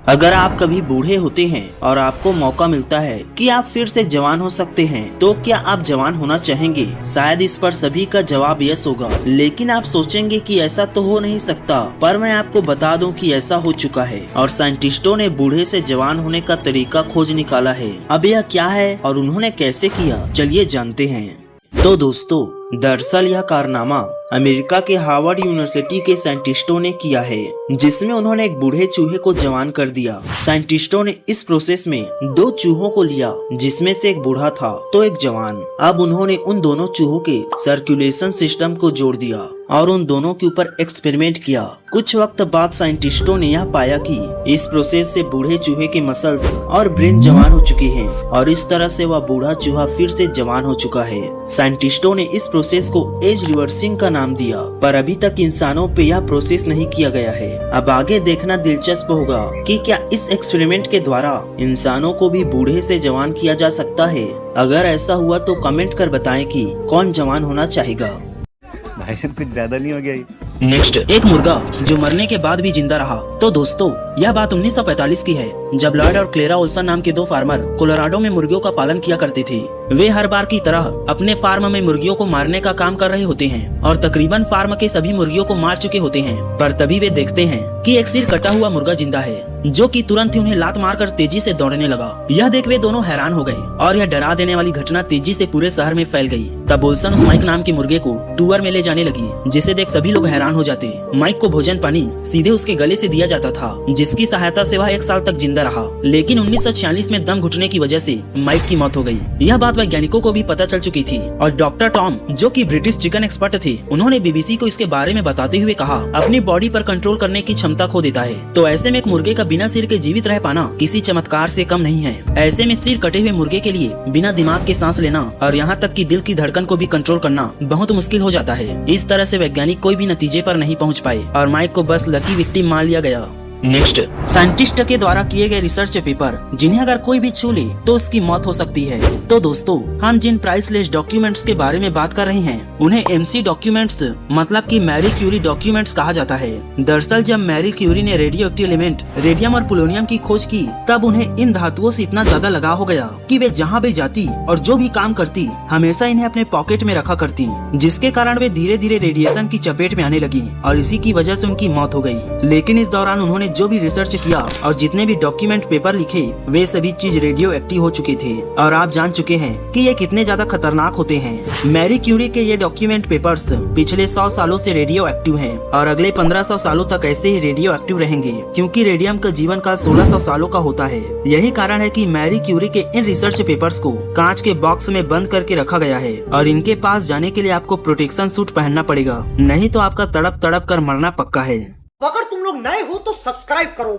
अगर आप कभी बूढ़े होते हैं और आपको मौका मिलता है कि आप फिर से जवान हो सकते हैं, तो क्या आप जवान होना चाहेंगे? शायद इस पर सभी का जवाब यस होगा, लेकिन आप सोचेंगे कि ऐसा तो हो नहीं सकता। पर मैं आपको बता दूं कि ऐसा हो चुका है और साइंटिस्टों ने बूढ़े से जवान होने का तरीका खोज निकाला है। अब यह क्या है और उन्होंने कैसे किया, चलिए जानते हैं। तो दोस्तों, दरअसल यह कारनामा अमेरिका के हार्वर्ड यूनिवर्सिटी के साइंटिस्टों ने किया है, जिसमें उन्होंने एक बूढ़े चूहे को जवान कर दिया। साइंटिस्टों ने इस प्रोसेस में 2 चूहों को लिया, जिसमें से एक बूढ़ा था तो एक जवान। अब उन्होंने उन दोनों चूहों के सर्कुलेशन सिस्टम को जोड़ दिया और उन दोनों के ऊपर एक्सपेरिमेंट किया। कुछ वक्त बाद साइंटिस्टों ने यह पाया कि इस प्रोसेस से बूढ़े चूहे के मसल्स और ब्रेन जवान हो चुके हैं और इस तरह से वह बूढ़ा चूहा फिर से जवान हो चुका है। साइंटिस्टों ने इस प्रोसेस को एज रिवर्सिंग का नाम दिया, पर अभी तक इंसानों पे यह प्रोसेस नहीं किया गया है। अब आगे देखना दिलचस्प होगा कि क्या इस एक्सपेरिमेंट के द्वारा इंसानों को भी बूढ़े से जवान किया जा सकता है। अगर ऐसा हुआ तो कमेंट कर बताएं कि कौन जवान होना चाहेगा। भाई साहब कुछ ज्यादा नहीं हो गया ये? नेक्स्ट, एक मुर्गा जो मरने के बाद भी जिंदा रहा। तो दोस्तों, यह बात 1945 की है, जब लॉयड और क्लेरा ओल्सन नाम के 2 फार्मर कोलोराडो में मुर्गियों का पालन किया करते थे। वे हर बार की तरह अपने फार्म में मुर्गियों को मारने का काम कर रहे होते हैं और तकरीबन फार्म के सभी मुर्गियों को मार चुके होते हैं। पर तभी वे देखते हैं कि एक सिर कटा हुआ मुर्गा जिंदा है, जो कि तुरंत ही उन्हें लात मारकर तेजी से दौड़ने लगा। यह देख वे दोनों हैरान हो गए और यह डरा देने वाली घटना तेजी से पूरे शहर में फैल गई। तब ओल्सन उस माइक नाम के मुर्गे को टूर में ले जाने लगी, जिसे देख सभी लोग हैरान हो जाते। माइक को भोजन पानी सीधे उसके गले से दिया जाता था, जिसकी सहायता से वह 1 साल तक जिंदा रहा। लेकिन 1946 में दम घुटने की वजह से माइक की मौत हो गई। यह बात वैज्ञानिकों को भी पता चल चुकी थी और डॉक्टर टॉम, जो कि ब्रिटिश चिकन एक्सपर्ट थे, उन्होंने बीबीसी को इसके बारे में बताते हुए कहा, अपनी बॉडी पर कंट्रोल करने की क्षमता खो देता है। तो ऐसे में एक मुर्गे का बिना सिर के जीवित रह पाना किसी चमत्कार से कम नहीं है। ऐसे में सिर कटे हुए मुर्गे के लिए बिना दिमाग के सांस लेना और यहाँ तक कि दिल की धड़कन को भी कंट्रोल करना बहुत मुश्किल हो जाता है। इस तरह से वैज्ञानिक कोई भी नतीजे पर नहीं पहुँच पाए और माइक को बस लकी विक्टिम मान लिया गया। नेक्स्ट, साइंटिस्ट के द्वारा किए गए रिसर्च पेपर जिन्हें अगर कोई भी छू ले तो उसकी मौत हो सकती है। तो दोस्तों, हम जिन प्राइसलेस डॉक्यूमेंट्स के बारे में बात कर रहे हैं, उन्हें MC डॉक्यूमेंट्स मतलब कि मैरी क्यूरी डॉक्यूमेंट्स कहा जाता है। दरअसल जब मैरी क्यूरी ने रेडियो एक्टिव एलिमेंट रेडियम और पोलोनियम की खोज की, तब उन्हें इन धातुओं से इतना ज्यादा लगाव हो गया कि वे जहाँ भी जाती और जो भी काम करती, हमेशा इन्हें अपने पॉकेट में रखा करती, जिसके कारण वे धीरे धीरे रेडिएशन की चपेट में आने लगी और इसी की वजह से उनकी मौत हो गई। लेकिन इस दौरान उन्होंने जो भी रिसर्च किया और जितने भी डॉक्यूमेंट पेपर लिखे, वे सभी चीज रेडियो एक्टिव हो चुके थे और आप जान चुके हैं कि ये कितने ज्यादा खतरनाक होते हैं। मैरी क्यूरी के ये डॉक्यूमेंट पेपर्स पिछले 100 सालों से रेडियो एक्टिव हैं और अगले 1500 सालों तक ऐसे ही रेडियो एक्टिव रहेंगे, क्योंकि रेडियम का जीवन काल 1600 सालों का होता है। यही कारण है कि मैरी क्यूरी के इन रिसर्च पेपर्स को कांच के बॉक्स में बंद करके रखा गया है और इनके पास जाने के लिए आपको प्रोटेक्शन सूट पहनना पड़ेगा, नहीं तो आपका तड़प तड़प कर मरना पक्का है। अगर तुम लोग नए हो तो सब्सक्राइब करो,